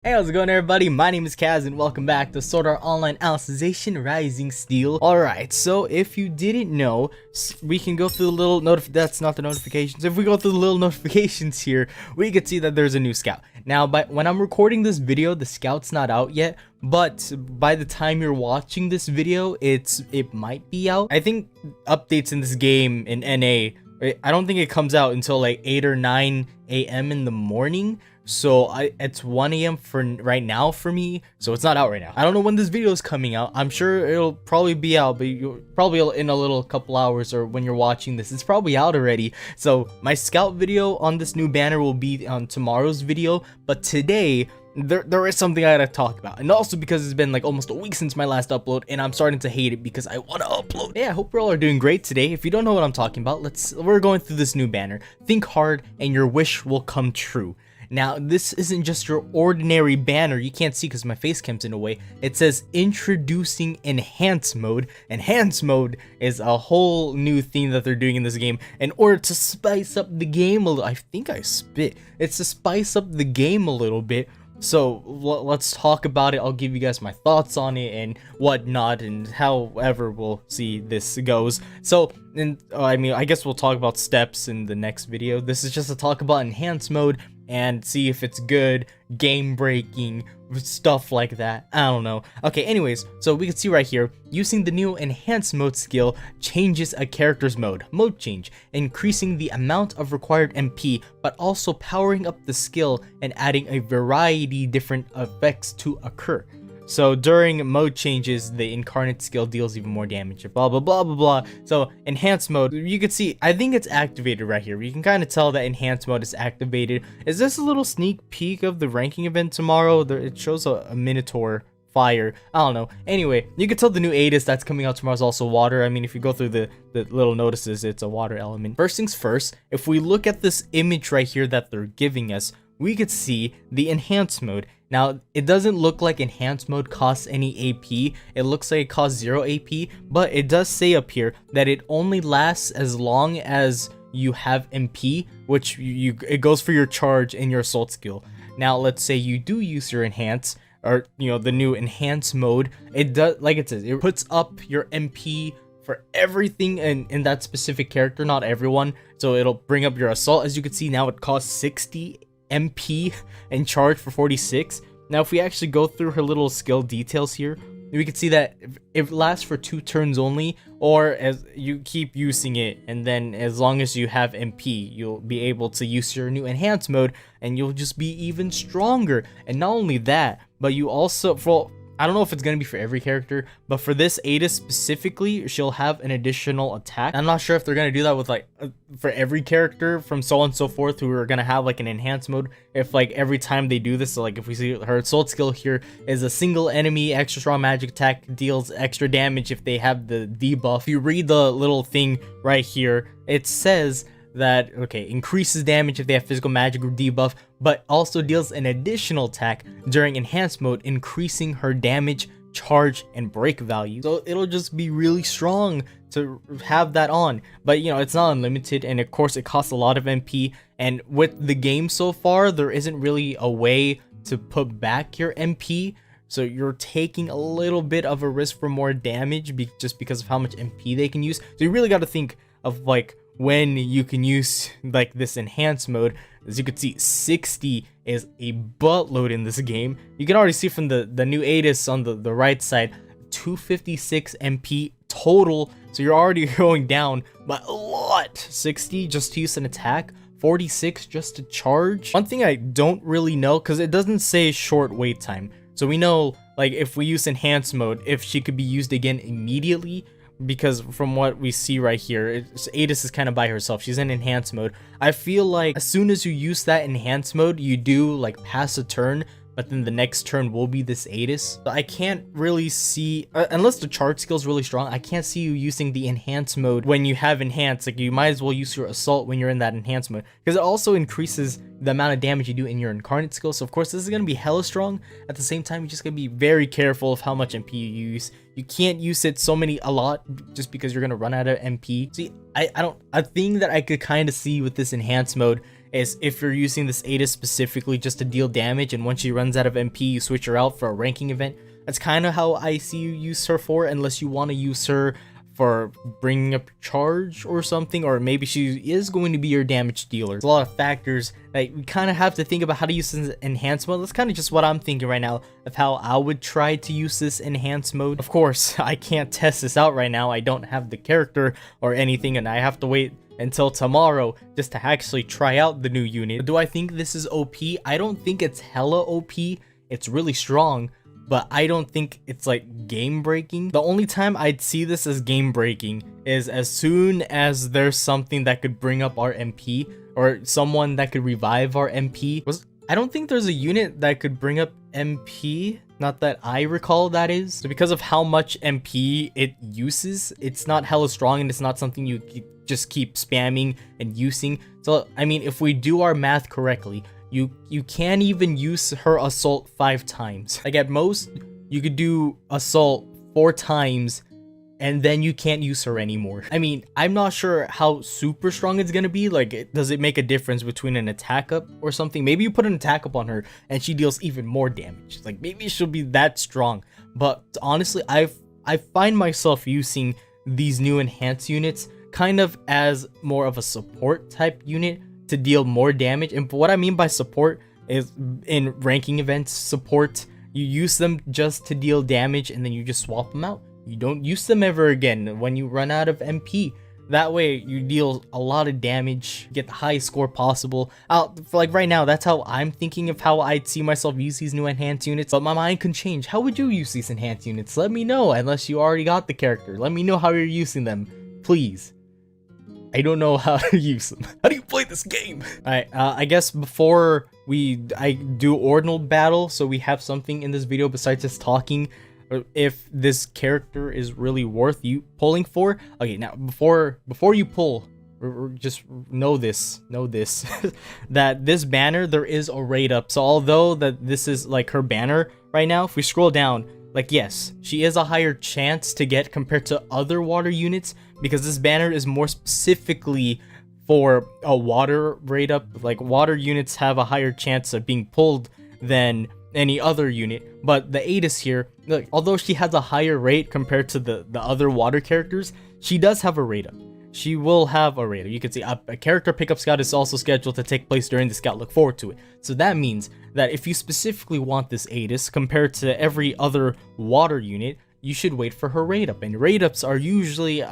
Hey, how's it going, everybody? My name is Kaz and welcome back to KazutoOnline Alicization Rising Steel. Alright, so if you didn't know, we can go through the little that's not the notifications. If we go through the little notifications here, we can see that there's a new scout. Now, when I'm recording this video, the scout's not out yet, but by the time you're watching this video, it might be out. I think updates in this game in NA, I don't think it comes out until like 8 or 9 a.m. in the morning. So it's 1 a.m. for right now for me, so it's not out right now. I don't know when this video is coming out. I'm sure it'll probably be out, but you'll probably in a little couple hours, or when you're watching this, it's probably out already. So my scout video on this new banner will be on tomorrow's video, but today there is something I gotta talk about, and also because it's been like almost a week since my last upload, and I'm starting to hate it because I want to upload. Yeah, I hope we all are doing great today. If you don't know what I'm talking about, we're going through this new banner. Think hard, and your wish will come true. Now, this isn't just your ordinary banner. You can't see because my face cam's in a way. It says introducing enhance mode. Enhance mode is a whole new thing that they're doing in this game in order to spice up the game a little. I think I spit. It's to spice up the game a little bit. So let's talk about it. I'll give you guys my thoughts on it and whatnot, and however we'll see this goes. So, I mean, I guess we'll talk about steps in the next video. This is just to talk about enhance mode and see if it's good, game breaking, stuff like that. I don't know. Okay, anyways, so we can see right here, using the new enhance mode skill changes a character's mode change, increasing the amount of required MP, but also powering up the skill and adding a variety different effects to occur. So during mode changes, the incarnate skill deals even more damage, blah blah blah blah blah. So enhanced mode, you can see, I think it's activated right here. You can kind of tell that enhanced mode is activated. Is this a little sneak peek of the ranking event tomorrow? It shows a Minotaur fire. I don't know. Anyway, you can tell the new Atis that's coming out tomorrow is also water. I mean, if you go through the little notices, it's a water element. First things first, if we look at this image right here that they're giving us, we could see the enhanced mode. Now, it doesn't look like enhanced mode costs any AP. It looks like it costs 0 AP, but it does say up here that it only lasts as long as you have MP, which it goes for your charge and your assault skill. Now, let's say you do use your enhance, or the new enhance mode. It does, like it says, it puts up your MP for everything in that specific character, not everyone. So it'll bring up your assault. As you can see now, it costs 60 MP and charge for 46. Now, if we actually go through her little skill details here, we can see that it lasts for 2 turns only, or as you keep using it, and then as long as you have MP, you'll be able to use your new enhanced mode, and you'll just be even stronger. And not only that, but you also, I don't know if it's going to be for every character, but for this Atis specifically, she'll have an additional attack. I'm not sure if they're going to do that with like for every character from so on and so forth who are going to have like an enhanced mode. If like every time they do this, so like if we see her assault skill here is a single enemy extra strong magic attack deals extra damage if they have the debuff. If you read the little thing right here, it says that, okay, increases damage if they have physical magic or debuff, but also deals an additional attack during enhanced mode, increasing her damage, charge, and break value. So it'll just be really strong to have that on. But it's not unlimited, and of course it costs a lot of MP, and with the game so far, there isn't really a way to put back your MP. So you're taking a little bit of a risk for more damage just because of how much MP they can use. So you really got to think of like when you can use like this enhanced mode. As you can see, 60 is a buttload in this game. You can already see from the new Atis on the right side, 256 MP total. So you're already going down by a lot. 60 just to use an attack, 46 just to charge. One thing I don't really know, because it doesn't say short wait time. So we know, like, if we use enhanced mode, if she could be used again immediately, because from what we see right here, Atis is kind of by herself. She's in enhanced mode. I feel like as soon as you use that enhanced mode, you do like pass a turn, but then the next turn will be this Atis. So I can't really see, unless the charge skill is really strong, I can't see you using the enhanced mode when you have enhanced. Like, you might as well use your assault when you're in that enhanced mode, because it also increases the amount of damage you do in your incarnate skill. So of course this is going to be hella strong. At the same time, you're just going to be very careful of how much MP you use. You can't use it a lot just because you're going to run out of MP. See, a thing that I could kind of see with this enhanced mode is if you're using this Aegis specifically just to deal damage, and once she runs out of MP, you switch her out for a ranking event. That's kind of how I see you use her for, unless you want to use her for bringing up charge or something, or maybe she is going to be your damage dealer. There's a lot of factors that we kind of have to think about how to use this enhanced mode. That's kind of just what I'm thinking right now of how I would try to use this enhanced mode. Of course, I can't test this out right now. I don't have the character or anything, and I have to wait until tomorrow just to actually try out the new unit. Do I think this is OP? I don't think it's hella OP. It's really strong, but I don't think it's like game breaking. The only time I'd see this as game breaking is as soon as there's something that could bring up our MP, or someone that could revive our MP. I don't think there's a unit that could bring up MP, not that I recall, that is. So because of how much MP it uses, it's not hella strong, and it's not something you just keep spamming and using. So I mean, if we do our math correctly, you can't even use her assault 5 times. Like at most, you could do assault 4 times, and then you can't use her anymore. I mean, I'm not sure how super strong it's gonna be. Like, does it make a difference between an attack up or something? Maybe you put an attack up on her and she deals even more damage. Like, maybe she'll be that strong. But honestly, I find myself using these new enhanced units kind of as more of a support type unit to deal more damage. And what I mean by support is, in ranking events support, you use them just to deal damage and then you just swap them out. You don't use them ever again when you run out of MP. That way you deal a lot of damage, get the highest score possible. Like right now, that's how I'm thinking of how I'd see myself use these new enhanced units, but my mind can change. How would you use these enhanced units? Let me know, unless you already got the character. Let me know how you're using them, please. I don't know how to use them. How do you play this game? Alright, I guess before I do ordinal battle, so we have something in this video besides just talking, if this character is really worth you pulling for. Okay, now before you pull, just know this that this banner, there is a rate up. So although that this is like her banner right now, if we scroll down, like, yes, she is a higher chance to get compared to other water units, because this banner is more specifically for a water rate up. Like, water units have a higher chance of being pulled than any other unit. But the Aegis here, look, although she has a higher rate compared to the other water characters, she does have a rate up. She will have a rate up. You can see a character pickup scout is also scheduled to take place during the scout. Look forward to it. So that means that if you specifically want this Aegis compared to every other water unit, you should wait for her rate up. And rate ups are usually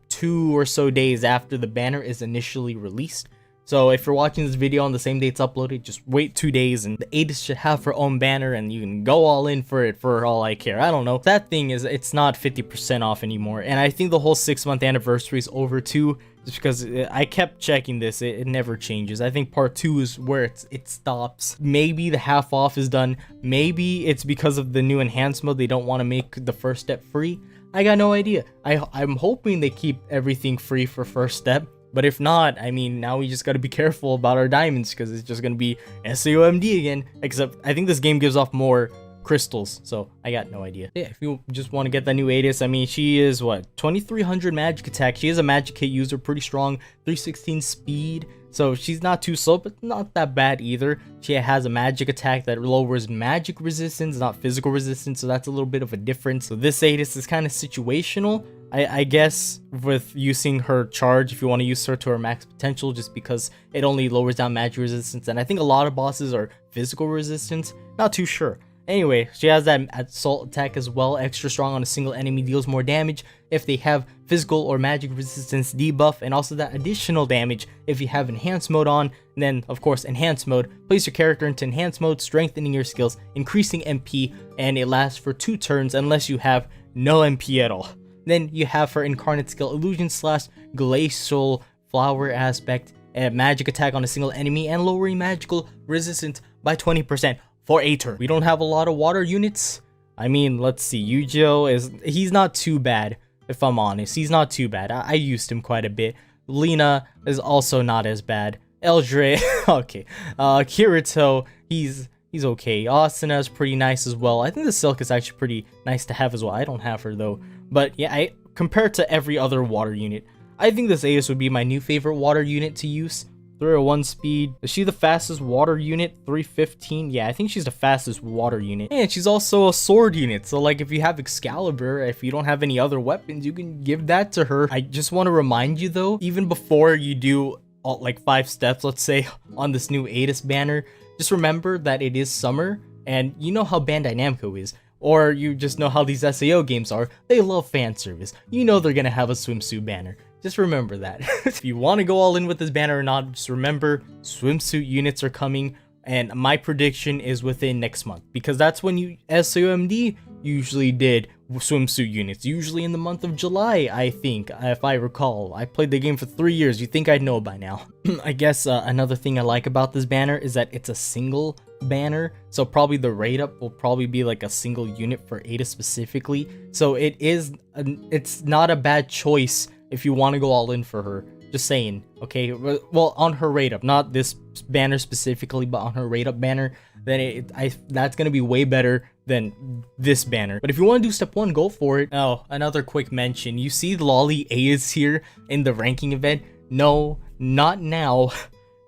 2 or so days after the banner is initially released. So if you're watching this video on the same day it's uploaded, just wait 2 days and the Aegis should have her own banner and you can go all in for it for all I care. I don't know. That thing is, it's not 50% off anymore. And I think the whole 6-month anniversary is over too, just because I kept checking this. It never changes. I think part 2 is where it stops. Maybe the half off is done. Maybe it's because of the new enhanced mode. They don't want to make the first step free. I got no idea. I'm hoping they keep everything free for first step. But if not, I mean, now we just gotta be careful about our diamonds, because it's just gonna be SAOMD again. Except, I think this game gives off more crystals, so I got no idea. Yeah, if you just want to get that new Aegis, I mean, she is, what, 2300 magic attack. She is a magic hit user, pretty strong, 316 speed. So she's not too slow, but not that bad either. She has a magic attack that lowers magic resistance, not physical resistance, so that's a little bit of a difference. So this Aegis is kind of situational, I guess, with using her charge if you want to use her to her max potential, just because it only lowers down magic resistance. And I think a lot of bosses are physical resistance, not too sure. Anyway, she has that assault attack as well, extra strong on a single enemy, deals more damage if they have physical or magic resistance debuff, and also that additional damage if you have enhanced mode on. And then of course enhanced mode, place your character into enhanced mode, strengthening your skills, increasing MP, and it lasts for 2 turns unless you have no MP at all. Then you have her incarnate skill, illusion slash glacial flower aspect, a magic attack on a single enemy, and lowering magical resistance by 20% for a turn. We don't have a lot of water units. I mean, let's see, he's not too bad, if I'm honest. He's not too bad. I used him quite a bit. Lina is also not as bad. Eldre, okay. Kirito, he's okay. Asuna is pretty nice as well. I think the Silk is actually pretty nice to have as well. I don't have her though. But yeah, compared to every other water unit, I think this Aegis would be my new favorite water unit to use. 301 speed. Is she the fastest water unit? 315. Yeah, I think she's the fastest water unit. And she's also a sword unit. So like if you have Excalibur, if you don't have any other weapons, you can give that to her. I just want to remind you though, even before you do all, like 5 steps, let's say, on this new Atis banner, just remember that it is summer, and you know how Bandai Namco is. Or you just know how these SAO games are. They love fan service. You know they're gonna have a swimsuit banner. Just remember that. If you want to go all in with this banner or not, just remember swimsuit units are coming, and my prediction is within next month, because that's when you SAOMD usually did swimsuit units, usually in the month of July, I think, if I recall. I played the game for 3 years. You think I'd know by now. I guess another thing I like about this banner is that it's a single banner, so probably the rate up will probably be like a single unit for Ada specifically, so it's not a bad choice if you want to go all in for her. Just saying, okay? Well, on her rate up, not this banner specifically, but on her rate up banner, then that's gonna be way better than this banner. But if you want to do step 1, go for it. Oh, another quick mention. You see Lolly A is here in the ranking event? No, not now.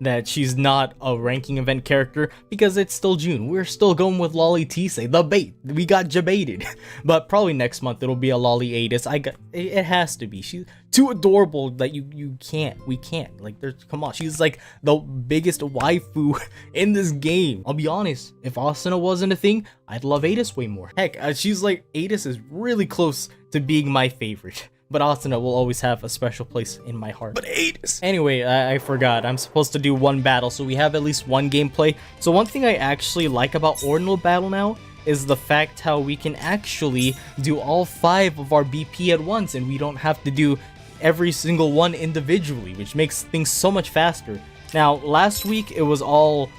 That she's not a ranking event character, because it's still June. We're still going with Lolly Tisei, the bait. We got jebaited. But probably next month it'll be a Lolly Atis. It has to be. She's too adorable that we can't. Like, come on, she's like the biggest waifu in this game. I'll be honest, if Asuna wasn't a thing, I'd love Atis way more. Heck, she's like, Atis is really close to being my favorite. But Asuna will always have a special place in my heart. But Atis! Anyway, I forgot. I'm supposed to do 1 battle, so we have at least 1 gameplay. So one thing I actually like about Ordinal Battle now is the fact how we can actually do all 5 of our BP at once, and we don't have to do every single one individually, which makes things so much faster. Now, last week it was all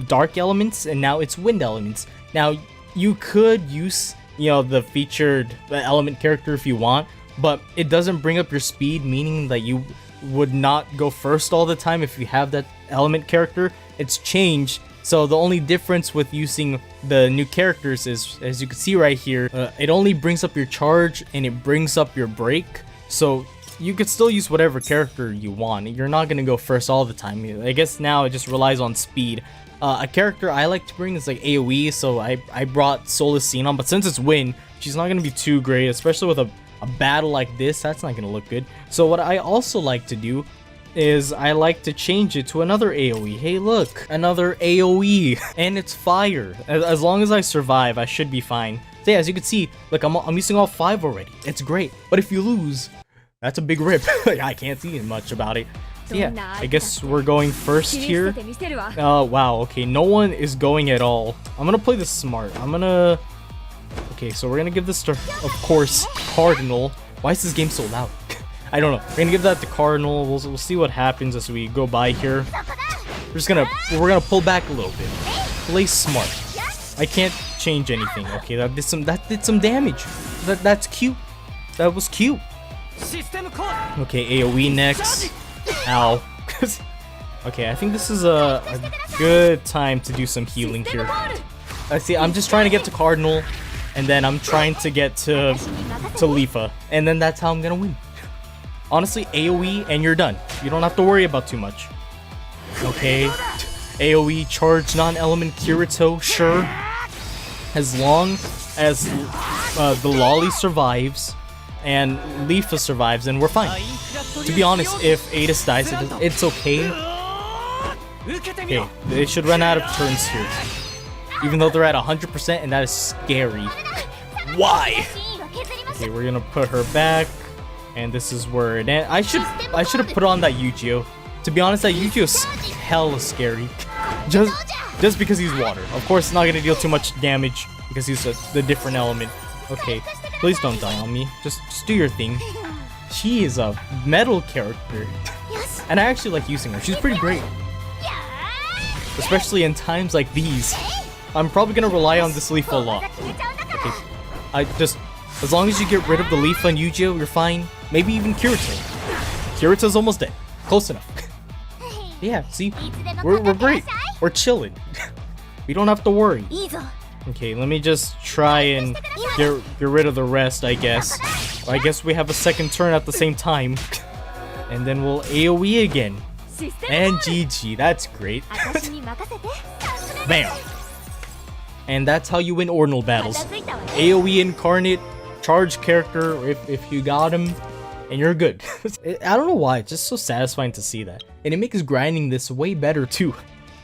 dark elements, and now it's wind elements. Now, you could use, you know, the featured element character if you want, but it doesn't bring up your speed, meaning that you would not go first all the time if you have that element character. It's changed, so the only difference with using the new characters is, as you can see right here, it only brings up your charge and it brings up your break, so you could still use whatever character you want. You're not gonna go first all the time. I guess now it just relies on speed. A character I like to bring is like AoE, so I brought Solus Xenon, but since it's Wind, she's not gonna be too great, especially with a battle like this. That's not gonna look good. So what I also like to do is I like to change it to another AoE. Hey look, another AoE, and it's fire. As long as I survive, I should be fine. So yeah, as you can see, look, I'm using all 5 already. It's great. But if you lose, that's a big rip. I can't see much about it. So yeah, I guess we're going first here. Wow, okay, no one is going at all. I'm gonna play this smart. Okay, so we're gonna give this to, of course, Cardinal. Why is this game so loud? I don't know. We're gonna give that to Cardinal. We'll see what happens as we go by here. We're gonna pull back a little bit. Play smart. I can't change anything. Okay, that did some damage. That's cute. That was cute. Okay, AoE next. Ow. Okay, I think this is a good time to do some healing here. I see. I'm just trying to get to Cardinal, and then I'm trying to get to Leafa, and then that's how I'm gonna win. Honestly, AoE and you're done. You don't have to worry about too much. Okay, AoE charge non-element Kirito, sure. As long as the Lolly survives and Leafa survives, then we're fine. To be honest, if Atis dies, it's okay. Okay, they should run out of turns here. Even though they're at 100%, and that is scary. Why? Okay, we're gonna put her back, and this is where it ends. I should have put on that Yu-Gi-Oh. To be honest, that Yu-Gi-Oh is hella scary. Just because he's water. Of course, it's not gonna deal too much damage because he's the different element. Okay, please don't die on me. Just do your thing. She is a metal character, and I actually like using her. She's pretty great, especially in times like these. I'm probably gonna rely on this Leafa a lot. Okay, as long as you get rid of the Leafa and Yu-Gi-Oh, you're fine. Maybe even Kirito. Kirito's almost dead. Close enough. Yeah, see, we're great. We're chilling. We don't have to worry. Okay, let me just try and get rid of the rest, I guess. I guess we have a second turn at the same time. And then we'll AoE again. And GG, that's great. Bam. And that's how you win Ordinal battles. AoE incarnate, charge character, if you got him, and you're good. I don't know why, it's just so satisfying to see that. And it makes grinding this way better too.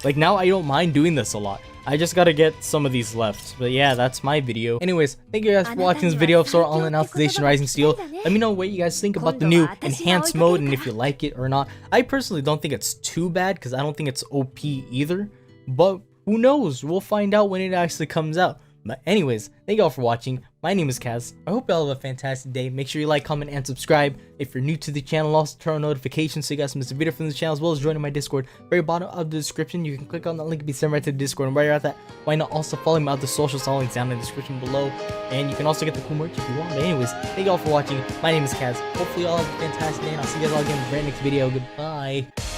Like now I don't mind doing this a lot. I just gotta get some of these left. But yeah, that's my video. Anyways, thank you guys for watching this video of Sword Art Online Alicization Rising Steel. Let me know what you guys think about the new enhanced mode and if you like it or not. I personally don't think it's too bad because I don't think it's OP either. But who knows? We'll find out when it actually comes out. But anyways, thank you all for watching. My name is Kaz. I hope you all have a fantastic day. Make sure you like, comment, and subscribe. If you're new to the channel, also turn on notifications so you guys miss a video from the channel, as well as joining my Discord. Very bottom of the description, you can click on that link and be sent right to the Discord. And while you're at that, why not also follow me on the socials, all links down in the description below. And you can also get the cool merch if you want. But anyways, thank you all for watching. My name is Kaz. Hopefully you all have a fantastic day, and I'll see you guys all again in the very next video. Goodbye.